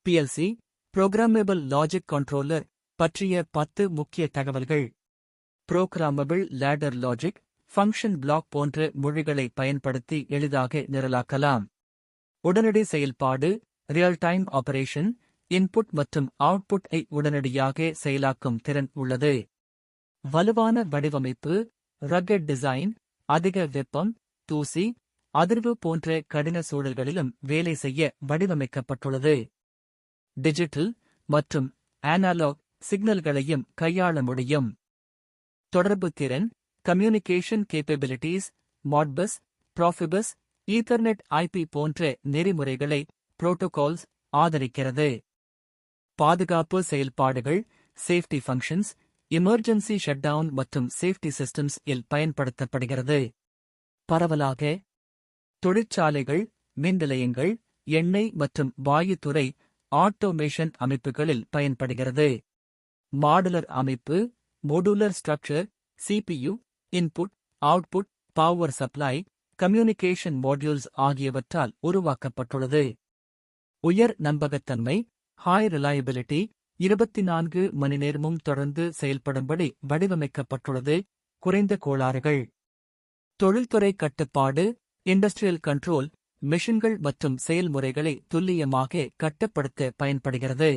PLC புரோகிராமபிள் logic controller பற்றிய 10 முக்கிய தகவல்கள். புரோகிராமபிள் லேடர் லாஜிக், ஃபங்க்ஷன் பிளாக் போன்ற மொழிகளை பயன்படுத்தி எளிதாக நிரலாக்கலாம். உடனடி செயல்பாடு, ரியல் டைம் ஆபரேஷன், இன்புட் மற்றும் அவுட்புட் ஐ உடனடியாக செயலாக்கும் திறன் உள்ளது. வலுவான வடிவமைப்பு, ரக்கட் டிசைன், அதிக வெப்பம், தூசி, அதிர்வு போன்ற கடின சூழல்களிலும் வேலை செய்ய வடிவமைக்கப்பட்டுள்ளது. டிஜிட்டல் மற்றும் அனலாக் சிக்னல்களையும் கையாள முடியும். தொடர்பு திறன், கம்யூனிகேஷன் கேப்பபிலிட்டிஸ், மாட்பஸ், ப்ராஃபிபஸ், ஈத்தர்நெட் IP போன்ற நெறிமுறைகளை புரோட்டோகால்ஸ் ஆதரிக்கிறது. பாதுகாப்பு செயல்பாடுகள், சேஃப்டி ஃபங்க்ஷன்ஸ், எமர்ஜென்சி ஷட்டவுன் மற்றும் சேஃப்டி சிஸ்டம்ஸ் இல் பயன்படுத்தப்படுகிறது. பரவலாக தொழிற்சாலைகள், மின் நிலையங்கள், எண்ணெய் மற்றும் வாயுத்துறை ஆட்டோமேஷன் அமைப்புகளில் பயன்படுகிறது. மாடுலர் அமைப்பு, modular structure, CPU, input, output, power supply, communication modules ஆகியவற்றால் உருவாக்கப்பட்டுள்ளது. உயர் நம்பகத்தன்மை, ஹை ரிலையபிலிட்டி, 24 மணி நேரமும் தொடர்ந்து செயல்படும்படி வடிவமைக்கப்பட்டுள்ளது. குறைந்த கோளாறுகள். தொழில்துறை கட்டுப்பாடு, இண்டஸ்ட்ரியல் கண்ட்ரோல், மெஷின்கள் மற்றும் செயல்முறைகளை துல்லியமாக கட்டுப்படுத்த பயன்படுகிறது.